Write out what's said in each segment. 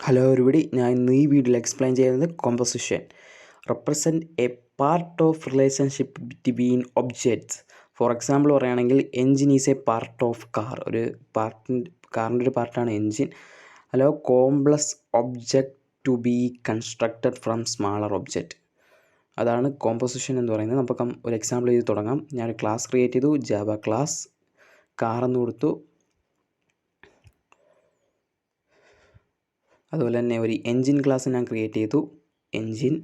Hello everybody, ഞാൻ ഇന്ന് ഈ വീഡിയോയിൽ എക്സ്പ്ലെയിൻ ചെയ്യുന്നത് composition represent a part of relationship between objects. For example പറയുകയാണെങ്കിൽ engine is a part of car. കാറിൻ്റെ ഒരു പാർട്ടാണ് engine. Hello complex object to be constructed from smaller object. അതാണ് കോമ്പോസിഷൻ എന്ന് പറയുന്നത്. നമുക്ക് ഒരു എക്സാമ്പിൾ ചെയ്ത് തുടങ്ങാം. ഞാനൊരു ക്ലാസ് ക്രിയേറ്റ് ചെയ്തു, ജാവ ക്ലാസ് കാർ എന്ന് കൊടുത്തു. അതുപോലെ തന്നെ ഒരു എൻജിൻ ക്ലാസ് ഞാൻ ക്രിയേറ്റ് ചെയ്തു, എൻജിൻ.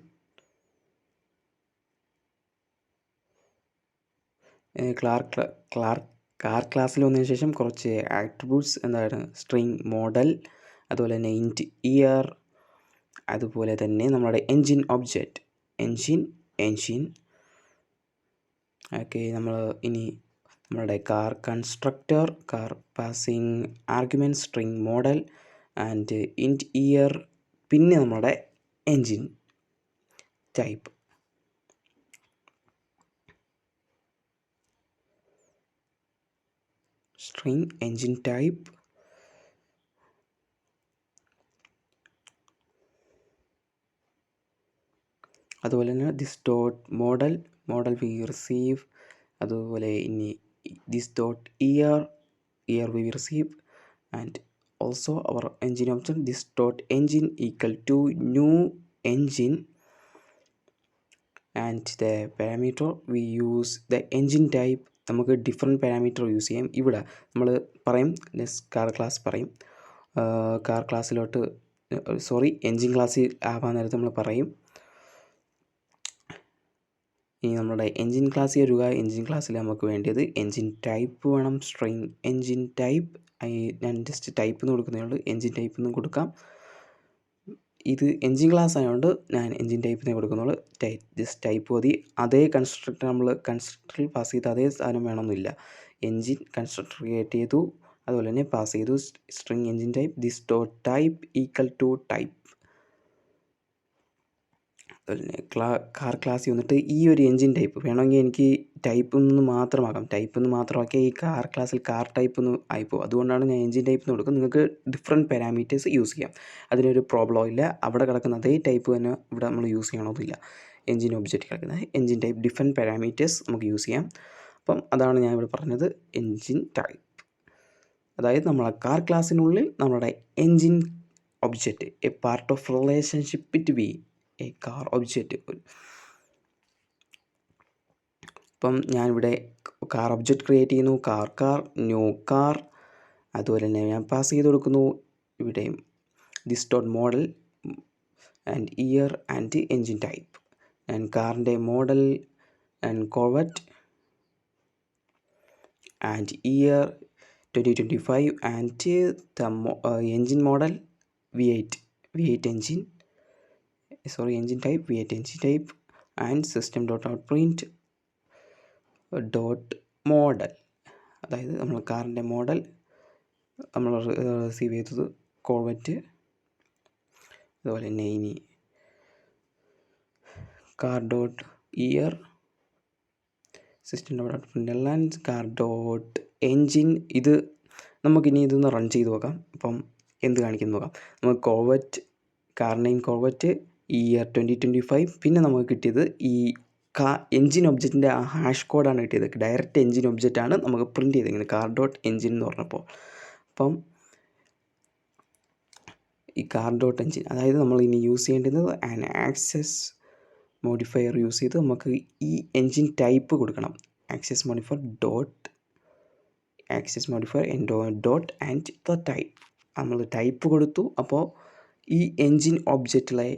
കാർ ക്ലാസ്സിൽ വന്നതിന് ശേഷം കുറച്ച് ആട്രിബ്യൂട്ട്സ്, എന്താണ് സ്ട്രിങ്, മോഡൽ, അതുപോലെ തന്നെ ഇൻറ്റ് ഇയർ, അതുപോലെ തന്നെ നമ്മുടെ എൻജിൻ ഒബ്ജക്റ്റ് എൻജിൻ. ഓക്കെ, നമ്മൾ ഇനി നമ്മുടെ car constructor, car passing argument, string, model and int year, പിന്നെ നമ്മുടെ engine type. String engine type, അതുപോലെ തന്നെ this dot model we receive, അതുപോലെ ഇനി this dot year we receive, and also our engine option this dot engine equal to new engine, and the parameter we use the engine type. നമുക്ക് different parameter use ചെയ്യാം. ഇവിടെ നമ്മൾ പറയും car class പറയും, car ക്ലാസ്സിലോട്ട് engine ക്ലാസ്സിൽ ആവാൻ നേരത്ത് നമ്മൾ പറയും ഇനി നമ്മുടെ എൻജിൻ ക്ലാസ്സിൽ വരിക. എൻജിൻ ക്ലാസ്സിൽ നമുക്ക് വേണ്ടത് എൻജിൻ ടൈപ്പ് വേണം, സ്ട്രിങ് എൻജിൻ ടൈപ്പ്. ഞാൻ ജസ്റ്റ് ടൈപ്പ് എന്ന് കൊടുക്കുന്നേ ഉള്ളൂ, എൻജിൻ ടൈപ്പ് എന്ന് കൊടുക്കാം. ഇത് എൻജിൻ ക്ലാസ് ആയതുകൊണ്ട് ഞാൻ എൻജിൻ ടൈപ്പിനെ കൊടുക്കുന്നുള്ളൂ. ജസ്റ്റ് ടൈപ്പ് മതി. അതേ കൺസ്ട്രക്ടർ നമ്മൾ കൺസ്ട്രക്ടറിൽ പാസ് ചെയ്ത അതേ സാധനം വേണമെന്നില്ല. എൻജിൻ കൺസ്ട്രക്ടർ ക്രിയേറ്റ് ചെയ്തു, അതുപോലെ തന്നെ പാസ് ചെയ്തു string engine type this dot type equal to type. അതുപോലെ കാർ ക്ലാസ്സിൽ വന്നിട്ട് ഈ ഒരു എൻജിൻ ടൈപ്പ് വേണമെങ്കിൽ എനിക്ക് ടൈപ്പ് എന്ന് മാത്രമാക്കിയാൽ ഈ കാർ ക്ലാസ്സിൽ കാർ ടൈപ്പ് എന്ന് ആയിപ്പോകും. അതുകൊണ്ടാണ് ഞാൻ എൻജിൻ ടൈപ്പ് എന്ന് കൊടുക്കും. നിങ്ങൾക്ക് ഡിഫറെൻറ്റ് പാരാമീറ്റേഴ്സ് യൂസ് ചെയ്യാം, അതിനൊരു പ്രോബ്ലം ഇല്ല. അവിടെ കിടക്കുന്ന അതേ ടൈപ്പ് തന്നെ ഇവിടെ നമ്മൾ യൂസ് ചെയ്യണമെന്നില്ല. എൻജിൻ ഒബ്ജക്റ്റ് കിടക്കുന്നത് എൻജിൻ ടൈപ്പ്, ഡിഫറെൻറ്റ് പാരാമീറ്റേഴ്സ് നമുക്ക് യൂസ് ചെയ്യാം. അപ്പം അതാണ് ഞാൻ ഇവിടെ പറഞ്ഞത്, എൻജിൻ ടൈപ്പ്. അതായത് നമ്മളെ കാർ ക്ലാസ്സിനുള്ളിൽ നമ്മുടെ engine object, a part of relationship between a car object. ഇപ്പം ഞാനിവിടെ കാർ ഒബ്ജക്റ്റ് ക്രിയേറ്റ് ചെയ്യുന്നു, കാർ ന്യൂ കാർ. അതുപോലെ തന്നെ ഞാൻ പാസ് ചെയ്ത് കൊടുക്കുന്നു ഇവിടെയും this dot model and year and engine type. ഞാൻ കാറിൻ്റെ model and Corvette and year 2025 and engine model V8 engine. Engine type V8 engine type and system.out.print dot model. അതായത് നമ്മൾ കാറിൻ്റെ മോഡൽ നമ്മൾ റിസീവ് ചെയ്തത് കോർവറ്റ്. അതുപോലെ തന്നെ ഇനി car dot year system.out.println car dot engine. ഇത് നമുക്കിനി ഇതൊന്ന് റൺ ചെയ്ത് നോക്കാം. അപ്പം എന്ത് കാണിക്കുന്നു നോക്കാം. നമുക്ക് കാർ നെയിം കോർവറ്റ്, ഇയർ 2025, പിന്നെ നമുക്ക് കിട്ടിയത് ഈ എൻജിൻ ഒബ്ജക്റ്റിൻ്റെ ആ ഹാഷ് കോഡാണ് കിട്ടിയത്. ഡയറക്റ്റ് എൻജിൻ ഒബ്ജക്റ്റാണ് നമുക്ക് പ്രിൻറ്റ് ചെയ്തിരിക്കുന്നത്, കാർ ഡോട്ട് എൻജിൻ എന്ന് പറഞ്ഞപ്പോൾ. അപ്പം ഈ കാർ ഡോട്ട് എൻജിൻ, അതായത് നമ്മൾ ഇനി യൂസ് ചെയ്യേണ്ടത് ആൻ ആക്സസ് മോഡിഫയർ യൂസ് ചെയ്ത് നമുക്ക് ഈ എൻജിൻ ടൈപ്പ് കൊടുക്കണം. Access modifier dot and the type. നമ്മൾ ടൈപ്പ് കൊടുത്തു. അപ്പോൾ ഈ എൻജിൻ ഒബ്ജക്റ്റിലെ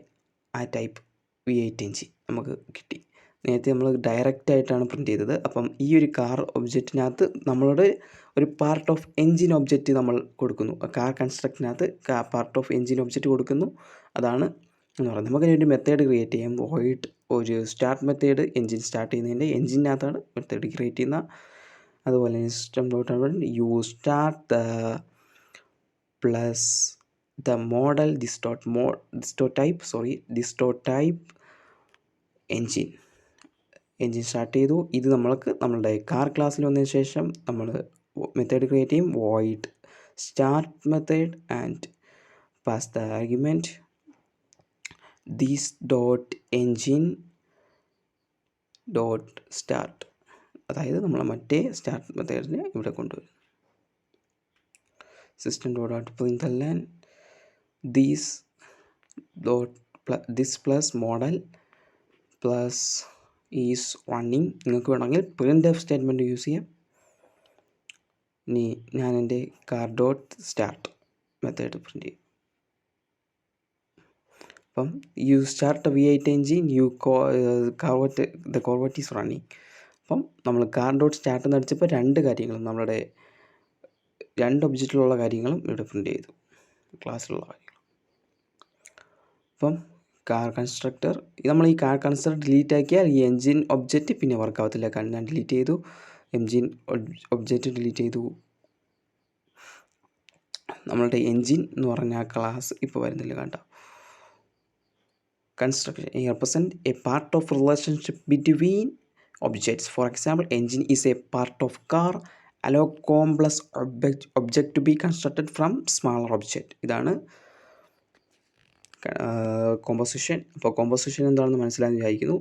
ആ ടൈപ്പ് V8 എൻജിൻ നമുക്ക് കിട്ടി. നേരത്തെ നമ്മൾ ഡയറക്റ്റ് ആയിട്ടാണ് പ്രിൻറ്റ് ചെയ്തത്. അപ്പം ഈ ഒരു കാർ ഒബ്ജക്റ്റിനകത്ത് നമ്മളോട് ഒരു പാർട്ട് ഓഫ് എൻജിൻ ഒബ്ജക്റ്റ് നമ്മൾ കൊടുക്കുന്നു. കാർ കൺസ്ട്രക്റ്റിനകത്ത് പാർട്ട് ഓഫ് എൻജിൻ ഒബ്ജക്റ്റ് കൊടുക്കുന്നു. അതാണ് എന്ന് പറയുന്നത്. നമുക്കതിന് ഒരു മെത്തേഡ് ക്രിയേറ്റ് ചെയ്യാം. വോയിഡ് ഒരു സ്റ്റാർട്ട് മെത്തേഡ്, എൻജിൻ സ്റ്റാർട്ട് ചെയ്യുന്നതിൻ്റെ എൻജിനകത്താണ് മെത്തേഡ് ക്രിയേറ്റ് ചെയ്യുന്ന. അതുപോലെ system.out you start the plus the model this dot type engine start ചെയ്തു. ഇത് നമ്മളുടെ കാർ ക്ലാസ്സിൽ വന്നതിന് ശേഷം നമ്മൾ മെത്തേഡ് ക്രിയേറ്റ് ചെയ്യും. Void start method and pass the argument this dot engine dot start, അതായത് നമ്മൾ മറ്റേ സ്റ്റാർട്ട് മെത്തേഡിനെ ഇവിടെ കൊണ്ടുവരും. System dot out println this plus model plus is running. നിങ്ങൾക്ക് വേണമെങ്കിൽ printf സ്റ്റേറ്റ്മെൻറ്റ് യൂസ് ചെയ്യാം. ഇനി ഞാൻ എൻ്റെ car dot start method print ചെയ്യും. അപ്പം you start V8 engine the Corvette is running. അപ്പം നമ്മൾ കാർ ഡോട്ട് സ്റ്റാർട്ട് എന്ന് അടിച്ചപ്പോൾ രണ്ട് കാര്യങ്ങളും നമ്മളുടെ രണ്ട് ഒബ്ജക്റ്റിലുള്ള കാര്യങ്ങളും ഇവിടെ പ്രിൻറ്റ് ചെയ്തു, ക്ലാസ്സിലുള്ള കാര്യങ്ങൾ. അപ്പം കാർ കൺസ്ട്രക്ടർ, നമ്മൾ ഈ കാർ കൺസ്ട്രക്ടർ ഡിലീറ്റ് ആക്കിയാൽ ഈ എൻജിൻ ഒബ്ജക്റ്റ് പിന്നെ വർക്ക് ആവത്തില്ല. കാരണം ഞാൻ ഡിലീറ്റ് ചെയ്തു, എൻജിൻ ഒബ്ജക്റ്റ് ഡിലീറ്റ് ചെയ്തു. നമ്മളുടെ എൻജിൻ എന്ന് പറഞ്ഞ ആ ക്ലാസ് ഇപ്പോൾ വരുന്നില്ല. കണ്ട construction represent a part of relationship between objects. For example, engine is a part of car. Allow complex object to be constructed from smaller object. ഇതാണ് കോമ്പോസിഷൻ. അപ്പോൾ കോമ്പോസിഷൻ എന്താണെന്ന് മനസ്സിലായെന്ന് വിചാരിക്കുന്നു.